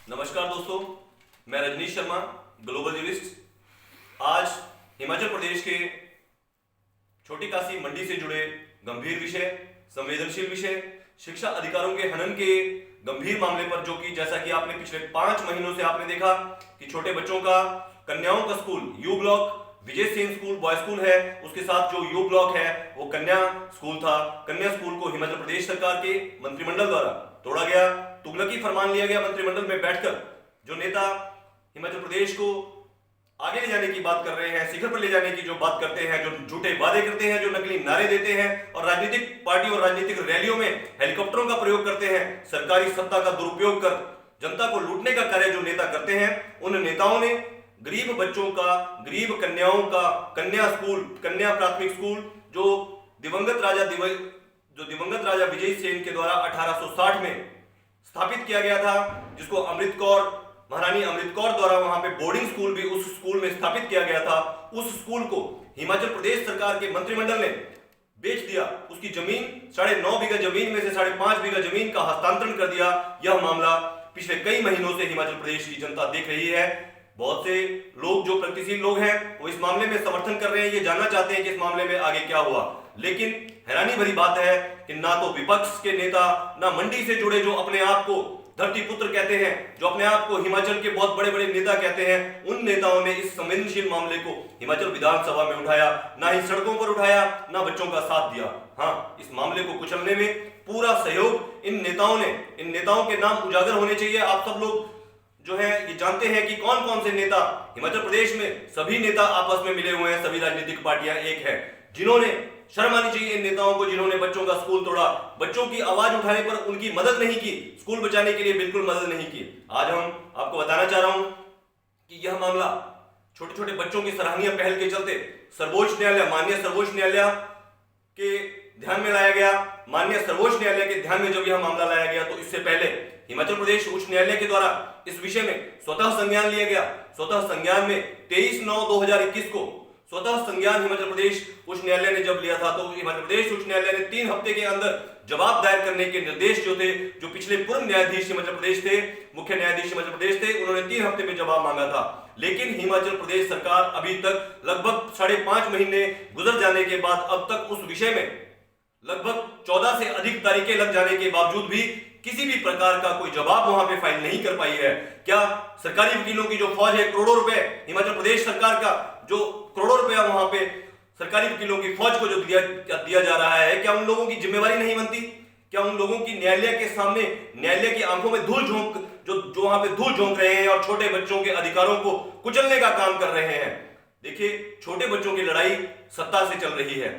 नमस्कार दोस्तों, मैं रजनीश शर्मा, ग्लोबल जर्नलिस्ट। आज हिमाचल प्रदेश के छोटी काशी मंडी से जुड़े गंभीर विषय, संवेदनशील विषय, शिक्षा अधिकारों के हनन के गंभीर मामले पर, जो कि जैसा कि आपने पिछले 5 महीनों से आपने देखा कि छोटे बच्चों का, कन्याओं का school you block Vijay Sen school boy school है, उसके साथ जो यू ब्लॉक है वो कन्या स्कूल था। कन्या स्कूल को हिमाचल प्रदेश सरकार के मंत्रिमंडल द्वारा तोड़ा गया, तुगलकी फरमान लिया गया मंत्रिमंडल में बैठकर। जो नेता हिमाचल प्रदेश को आगे ले जाने की बात कर रहे हैं, शिखर पर ले जाने की जो बात करते हैं, जो झूठे वादे करते हैं, जो नकली नारे देते हैं और राजनीतिक पार्टी और राजनीतिक रैलियों में हेलीकॉप्टरों का प्रयोग करते हैं, सरकारी सत्ता का दुरुपयोग कर जनता को लूटने का कार्य जो नेता करते हैं, उन नेताओं ने गरीब बच्चों का, गरीब कन्याओं का कन्या स्कूल, कन्या प्राथमिक स्कूल जो दिवंगत राजा विजय सेन के द्वारा 1860 में स्थापित किया गया था, जिसको महारानी अमृत कौर द्वारा वहां पे बोर्डिंग स्कूल भी उस स्कूल में स्थापित किया गया था, उस स्कूल को हिमाचल प्रदेश सरकार के मंत्रिमंडल ने बेच दिया। उसकी जमीन 9.5 बीघा जमीन में से 5.5 बीघा जमीन का हस्तांतरण कर दिया। यह मामला पिछले कई महीनों से हिमाचल प्रदेश की जनता देख रही है। बहुत से लोग, जो प्रगतिशील लोग हैं, वो इस मामले में समर्थन कर रहे हैं, ये जानना चाहते हैं कि इस मामले में आगे क्या हुआ। लेकिन हैरानी भरी बात है कि ना तो विपक्ष के नेता, ना मंडी से जुड़े जो अपने आप को धरती पुत्र कहते हैं, जो अपने आप को हिमाचल के बहुत बड़े बड़े नेता कहते हैं, उन नेताओं ने इस संवेदनशील मामले को हिमाचल विधानसभा में उठाया, ना ही सड़कों पर उठाया, ना बच्चों का साथ दिया। हाँ, इस मामले को कुचलने में पूरा सहयोग इन नेताओं के नाम उजागर होने चाहिए। आप सब लोग जो है ये जानते हैं कि कौन कौन से नेता हिमाचल प्रदेश में, सभी नेता आपस में मिले हुए हैं, सभी राजनीतिक पार्टियां एक है, जिन्होंने शर्म आनी चाहिए इन नेताओं को, जिन्होंने बच्चों का स्कूल तोड़ा, बच्चों की आवाज उठाने पर उनकी मदद नहीं की, स्कूल बचाने के लिए बिल्कुल मदद नहीं की। आज हम आपको बताना चाह रहा हूं कि यह मामला छोटे छोटे बच्चों की सराहनीय पहल के चलते माननीय सर्वोच्च न्यायालय के ध्यान में लाया गया। माननीय सर्वोच्च न्यायालय के ध्यान में जब यह मामला लाया गया, तो इससे पहले हिमाचल प्रदेश उच्च न्यायालय के द्वारा इस विषय में स्वतः संज्ञान लिया गया। स्वतः संज्ञान में 23/9/2021 को स्वतः संज्ञान हिमाचल प्रदेश उच्च न्यायालय ने जब लिया था, तो हिमाचल प्रदेश उच्च न्यायालय ने 3 हफ्ते के अंदर जवाब दायर करने के निर्देश जो थे, जो पिछले पूर्व न्यायाधीश हिमाचल प्रदेश थे, मुख्य न्यायाधीश हिमाचल प्रदेश थे, उन्होंने 3 हफ्ते में जवाब मांगा था। लेकिन हिमाचल प्रदेश सरकार अभी तक लगभग 5.5 महीने गुजर जाने के बाद अब तक उस विषय में लगभग 14 से अधिक तारीखें लग जाने के बावजूद भी किसी भी प्रकार का कोई जवाब वहां पे फाइल नहीं कर पाई है। क्या सरकारी वकीलों की जो फौज है, करोड़ों रुपए हिमाचल प्रदेश सरकार का जो करोड़ों रुपया वहां पे सरकारी वकीलों की फौज को जो दिया जा रहा है, क्या उन लोगों की जिम्मेवारी नहीं बनती? क्या उन लोगों की न्यायालय के सामने, न्यायालय की आंखों में धूल झोंक जो वहां पे धूल झोंक रहे हैं और छोटे बच्चों के अधिकारों को कुचलने का काम कर रहे हैं? देखिए, छोटे बच्चों की लड़ाई सत्ता से चल रही है।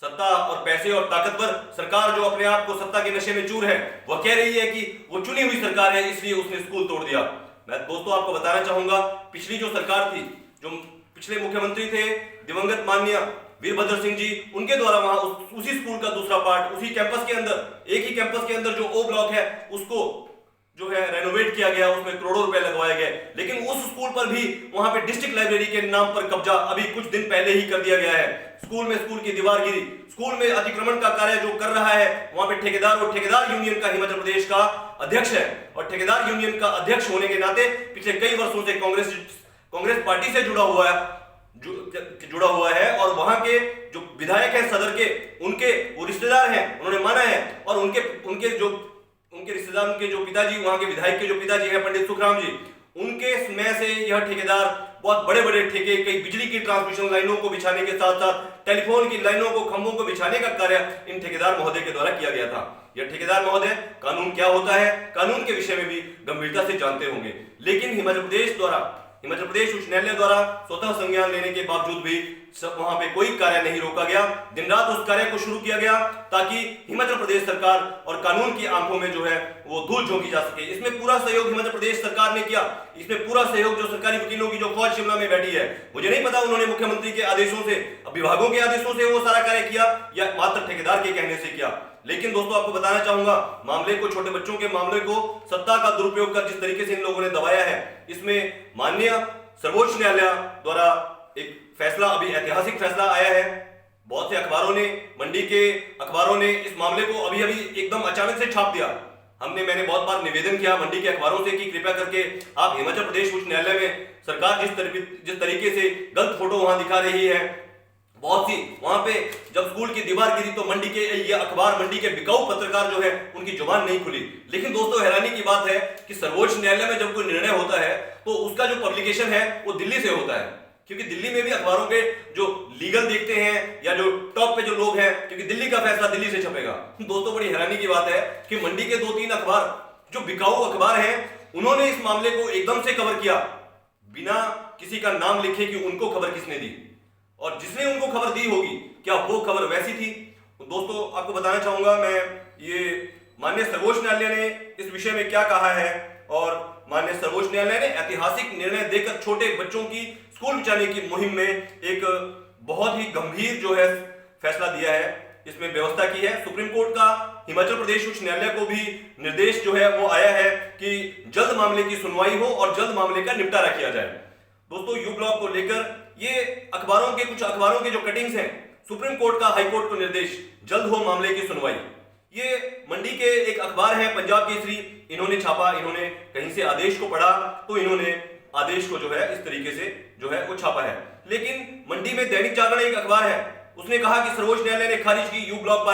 सत्ता और पैसे और ताकतवर सरकार जो अपने आप को सत्ता के नशे में चूर है, वह कह रही है कि वो चुनी हुई सरकार है, इसलिए उसने स्कूल तोड़ दिया। मैं दोस्तों आपको बताना चाहूंगा, पिछली जो सरकार थी, जो पिछले मुख्यमंत्री थे दिवंगत माननीय वीरभद्र सिंह जी, उनके द्वारा वहां उसी स्कूल का दूसरा पार्ट, उसी कैंपस के अंदर, एक ही कैंपस के अंदर जो ओ ब्लॉक है, उसको जो है रेनोवेट किया गया, उसमें करोड़ों रुपए लगवाए गए। लेकिन उस स्कूल पर भी वहां पे डिस्ट्रिक्ट लाइब्रेरी के नाम पर कब्जा अभी कुछ दिन पहले ही कर दिया गया है। स्कूल की दीवार गिरी, स्कूल में अतिक्रमण का कार्य जो कर रहा है, वहां पे ठेकेदार यूनियन का हिमाचल प्रदेश का अध्यक्ष है, और ठेकेदार यूनियन का अध्यक्ष होने के नाते पिछले कई वर्षों से कांग्रेस पार्टी से जुड़ा हुआ है और वहां के जो विधायक हैं सदर के, उनके वो रिश्तेदार हैं, उन्होंने माना है। और उनके रिश्तेदार, उनके जो पिताजी, वहां के विधायक के जो पिताजी हैं पंडित सुखराम जी, उनके समय से यह ठेकेदार बहुत बड़े बड़े ठेके, कई बिजली की ट्रांसमिशन लाइनों को बिछाने के साथ साथ टेलीफोन की लाइनों को, खंभों को बिछाने का कार्य इन ठेकेदार महोदय के द्वारा किया गया था। यह ठेकेदार महोदय कानून क्या होता है, कानून के विषय में भी गंभीरता से जानते होंगे। लेकिन हिमाचल प्रदेश उच्च न्यायालय द्वारा स्वतः संज्ञान लेने के बावजूद भी वहां पे कोई कार्य नहीं रोका गया। दिन रात उस कार्य को शुरू किया गया ताकि हिमाचल प्रदेश सरकार और कानून की आंखों में जो है वो धूल झोंकी जा सके। इसमें पूरा सहयोग हिमाचल प्रदेश सरकार ने किया। इसमें पूरा सहयोग जो सरकारी वकीलों की जो फौज शिमला में बैठी है, मुझे नहीं पता उन्होंने मुख्यमंत्री के आदेशों से, विभागों के आदेशों से वो सारा कार्य किया या मात्र ठेकेदार के कहने से किया। लेकिन दोस्तों आपको बताना चाहूंगा, मामले को, छोटे बच्चों के मामले को सत्ता का दुरुपयोग कर जिस तरीके से इन लोगों ने दबाया है, इसमें माननीय सर्वोच्च न्यायालय द्वारा एक फैसला, अभी ऐतिहासिक फैसला आया है। बहुत से अखबारों ने, मंडी के अखबारों ने इस मामले को अभी एकदम अचानक से छाप दिया। मैंने बहुत बार निवेदन किया मंडी के अखबारों से कि कृपया करके आप हिमाचल प्रदेश उच्च न्यायालय में सरकार जिस तरीके से गलत फोटो वहां दिखा रही है, बहुत सी वहां पे जब स्कूल की दीवार गिरी तो मंडी के ये अखबार, मंडी के बिकाऊ पत्रकार जो है उनकी जुबान नहीं खुली। लेकिन दोस्तों हैरानी की बात है कि सर्वोच्च न्यायालय में जब कोई निर्णय होता है तो उसका जो पब्लिकेशन है वो दिल्ली से होता है, क्योंकि दिल्ली में भी अखबारों के जो लीगल देखते हैं या जो टॉप पे जो लोग हैं, क्योंकि दिल्ली का फैसला दिल्ली से छपेगा। दोस्तों बड़ी हैरानी की बात है कि मंडी के 2-3 अखबार जो बिकाऊ अखबार हैं उन्होंने इस मामले को एकदम से कवर किया बिना किसी का नाम लिखे कि उनको खबर किसने दी और जिसने उनको खबर दी होगी क्या वो खबर वैसी थी। तो दोस्तों आपको बताना चाहूंगा मैं ये माननीय सर्वोच्च न्यायालय ने इस विषय में क्या कहा है, और माननीय सर्वोच्च न्यायालय ने ऐतिहासिक निर्णय देकर छोटे बच्चों की स्कूल बचाने की मुहिम में एक बहुत ही गंभीर जो है फैसला दिया है, इसमें व्यवस्था की है। सुप्रीम कोर्ट का हिमाचल प्रदेश उच्च न्यायालय को भी निर्देश जो है वो आया है कि जल्द मामले की सुनवाई हो और जल्द मामले का निपटारा किया जाए। दोस्तों यू ब्लॉक को लेकर ये कुछ अखबारों के जो कटिंग्स हैं, सुप्रीम कोर्ट का हाई कोर्ट को निर्देश, जल्द हो मामले की सुनवाई। ये मंडी के एक अखबार है पंजाब केसरी, इन्होंने छापा, इन्होंने कहीं से आदेश को पढ़ा तो इन्होंने आदेश को जो है इस तरीके से जो है वो छापा है। लेकिन मंडी में दैनिक जागरण एक अखबार है, उसने कहा कि सर्वोच्च न्यायालय ने खारिज की यू ब्लॉक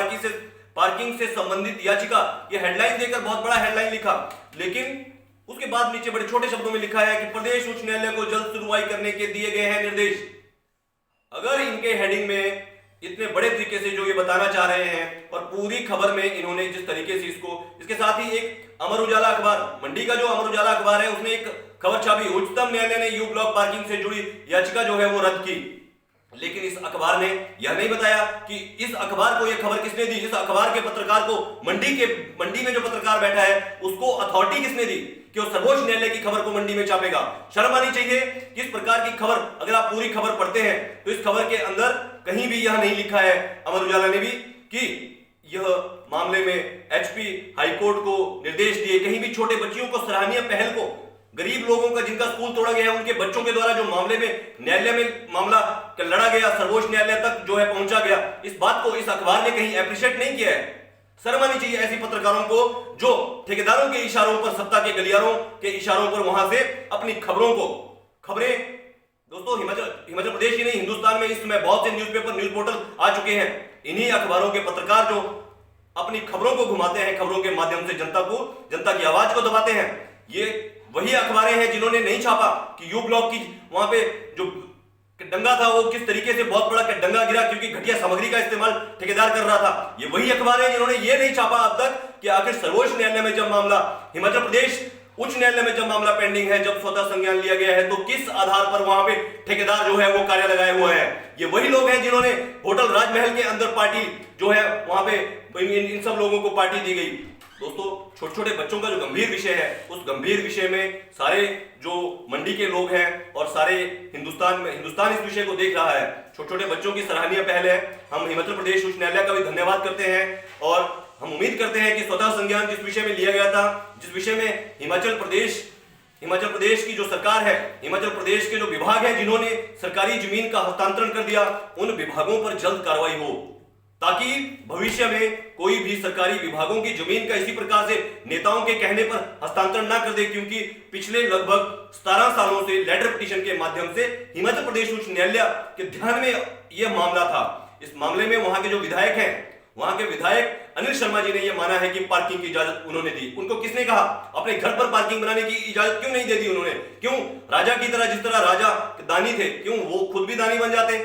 पार्किंग से संबंधित याचिका। ये हेडलाइन देकर बहुत बड़ा हेडलाइन लिखा, लेकिन उसके बाद नीचे बड़े छोटे शब्दों में लिखा है कि प्रदेश उच्च न्यायालय को जल्द सुनवाई करने के दिए गए हैं निर्देश। अगर इनके हेडिंग में इतने बड़े तरीके से जो ये बताना चाह रहे हैं और पूरी खबर में इन्होंने जिस तरीके से इसके साथ ही एक अमर उजाला अखबार, मंडी का जो अमर उजाला अखबार है, उसने एक खबर छापी, उच्चतम न्यायालय ने यू ब्लॉक पार्किंग से जुड़ी याचिका जो है वो रद्द की। लेकिन इस अखबार ने यह नहीं बताया कि इस अखबार को यह खबर किसने दी, इस अखबार के पत्रकार को, मंडी में जो पत्रकार बैठा है उसको अथॉरिटी किसने दी कि वो सर्वोच्च न्यायालय की खबर को मंडी में छापेगा। शर्म आनी चाहिए कि इस प्रकार की खबर, अगर आप पूरी खबर पढ़ते हैं तो इस खबर के अंदर कहीं भी यह नहीं लिखा है, अमर उजाला ने भी, कि यह मामले में एचपी हाईकोर्ट को निर्देश दिए, कहीं भी छोटे बच्चियों को सराहनीय पहल को, गरीब लोगों का जिनका स्कूल तोड़ा गया है उनके बच्चों के द्वारा जो मामले में न्यायालय में मामला लड़ा गया, सर्वोच्च न्यायालय तक जो है पहुंचा गया, इस बात को इस अखबार ने कहीं एप्रिशिएट नहीं किया है। शर्म आनी चाहिए ऐसी पत्रकारों को जो ठेकेदारों के इशारों पर, सत्ता के गलियारों के इशारों पर वहां से अपनी खबरें दोस्तों हिमाचल प्रदेश ही नहीं, हिंदुस्तान में इस समय बहुत से न्यूज़पेपर, न्यूज़ पोर्टल आ चुके हैं। इन्हीं अखबारों के पत्रकार जो अपनी खबरों को घुमाते हैं, खबरों के माध्यम से जनता की आवाज को दबाते हैं, ये वही अखबारें हैं जिन्होंने नहीं छापा कि यू ब्लॉक की वहां पे जो दंगा था वो किस तरीके से बहुत बड़ा दंगा गिरा क्योंकि घटिया सामग्री का इस्तेमाल ठेकेदार कर रहा था। ये वही अखबार है जिन्होंने ये नहीं छापा अब तक कि आखिर सर्वोच्च न्यायालय में जब मामला, हिमाचल प्रदेश उच्च न्यायालय में जब मामला पेंडिंग है, जब स्वतः संज्ञान लिया गया है, तो किस आधार पर वहां पे ठेकेदार जो है वो कार्य लगाए हुए हैं। ये वही लोग हैं जिन्होंने होटल राजमहल के अंदर पार्टी जो है वहां पे इन सब लोगों को पार्टी दी गई। दोस्तों छोटे छोटे बच्चों का जो गंभीर विषय है, उस गंभीर विषय में सारे जो मंडी के लोग हैं और सारे हिंदुस्तान इस विषय को देख रहा है। छोटे छोटे बच्चों की सराहनीय पहल है। हम हिमाचल प्रदेश उच्च न्यायालय का भी धन्यवाद करते हैं और हम उम्मीद करते हैं कि स्वतः संज्ञान जिस विषय में लिया गया था, जिस विषय में हिमाचल प्रदेश की जो सरकार है, हिमाचल प्रदेश के जो विभाग हैं जिन्होंने सरकारी जमीन का हस्तांतरण कर दिया, उन विभागों पर जल्द कार्रवाई हो ताकि भविष्य में कोई भी सरकारी विभागों की जमीन का इसी प्रकार से नेताओं के कहने पर हस्तांतरण ना कर दे, क्योंकि पिछले लगभग 17 सालों से लेटर पिटीशन के माध्यम से हिमाचल प्रदेश उच्च न्यायालय के ध्यान में यह मामला था। इस मामले में वहां के जो विधायक हैं, वहां के विधायक अनिल शर्मा जी ने यह माना है कि पार्किंग की इजाजत उन्होंने दी। उनको किसने कहा? अपने घर पर पार्किंग बनाने की इजाजत क्यों नहीं दे दी उन्होंने? क्यों राजा की तरह, जिस तरह राजा दानी थे, क्यों वो खुद भी दानी बन जाते?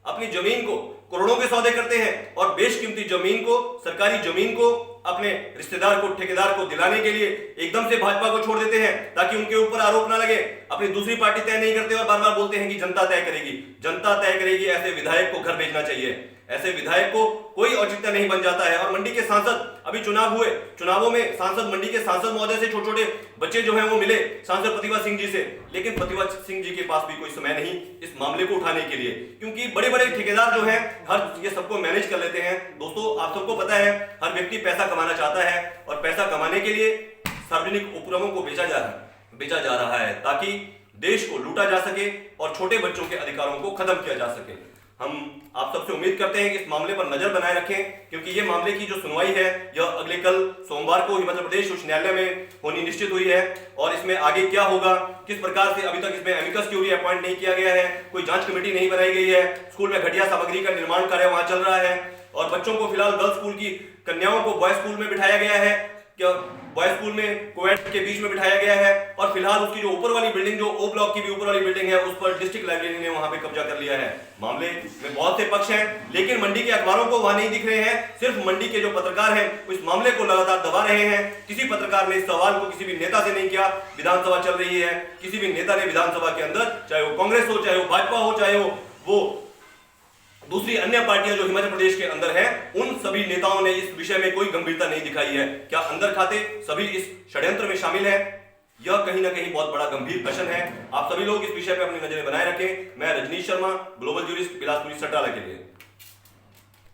अपनी जमीन को करोड़ों के सौदे करते हैं और बेशकीमती जमीन को, सरकारी जमीन को अपने रिश्तेदार को, ठेकेदार को दिलाने के लिए एकदम से भाजपा को छोड़ देते हैं ताकि उनके ऊपर आरोप ना लगे। अपनी दूसरी पार्टी तय नहीं करते और बार बार बोलते हैं कि जनता तय करेगी, जनता तय करेगी। ऐसे विधायक को घर भेजना चाहिए। ऐसे विधायक को कोई औचित्य नहीं बन जाता है। और मंडी के सांसद, अभी चुनाव हुए, चुनावों में सांसद, मंडी के सांसद महोदय से छोटे छोटे बच्चे जो हैं वो मिले सांसद प्रतिभा सिंह जी से, लेकिन प्रतिभा सिंह जी के पास भी कोई समय नहीं इस मामले को उठाने के लिए, क्योंकि बड़े बड़े ठेकेदार जो हैं हर ये सबको मैनेज कर लेते हैं। दोस्तों आप सबको पता है हर व्यक्ति पैसा कमाना चाहता है और पैसा कमाने के लिए सार्वजनिक उपक्रमों को बेचा जा रहा है ताकि देश को लूटा जा सके और छोटे बच्चों के अधिकारों को खत्म किया जा सके। हम आप सबसे उम्मीद करते हैं कि इस मामले पर नजर बनाए रखें, क्योंकि ये मामले की जो सुनवाई है यह अगले कल सोमवार को हिमाचल प्रदेश उच्च न्यायालय में होनी निश्चित हुई है। और इसमें आगे क्या होगा, किस प्रकार से, अभी तक इसमें एमिकस क्यूरी अपॉइंट नहीं किया गया है, कोई जांच कमेटी नहीं बनाई गई है, स्कूल में घटिया सामग्री का निर्माण कार्य वहां चल रहा है, और बच्चों को फिलहाल गर्ल्स स्कूल की कन्याओं को बॉयज स्कूल में बिठाया गया है, क्या बॉयज स्कूल में कोएड के बीच में बिठाया गया है, और फिलहाल उसकी जो ऊपर वाली बिल्डिंग, जो ओ ब्लॉक की भी ऊपर वाली बिल्डिंग है, उस पर डिस्ट्रिक्ट लाइब्रेरी ने वहां पे कब्जा कर लिया है। मामले में बहुत से पक्ष हैं, लेकिन मंडी के अखबारों को वहां नहीं दिख रहे हैं। सिर्फ मंडी के जो पत्रकार हैं इस मामले को लगातार दबा रहे हैं। किसी पत्रकार ने इस सवाल को किसी भी नेता से नहीं किया। विधानसभा चल रही है, किसी भी नेता ने विधानसभा के अंदर, चाहे वो कांग्रेस हो, चाहे वो भाजपा हो, चाहे वो दूसरी अन्य पार्टियां जो हिमाचल प्रदेश के अंदर हैं, उन सभी नेताओं ने इस विषय में कोई गंभीरता नहीं दिखाई है। क्या अंदर खाते सभी इस षड्यंत्र में शामिल है? यह कहीं ना कहीं बहुत बड़ा गंभीर प्रश्न है। आप सभी लोग इस विषय पर अपनी नजरें बनाए रखें। मैं रजनीश शर्मा, ग्लोबल ज्यूरिस्ट, बिलासपुर सटाला के लिए।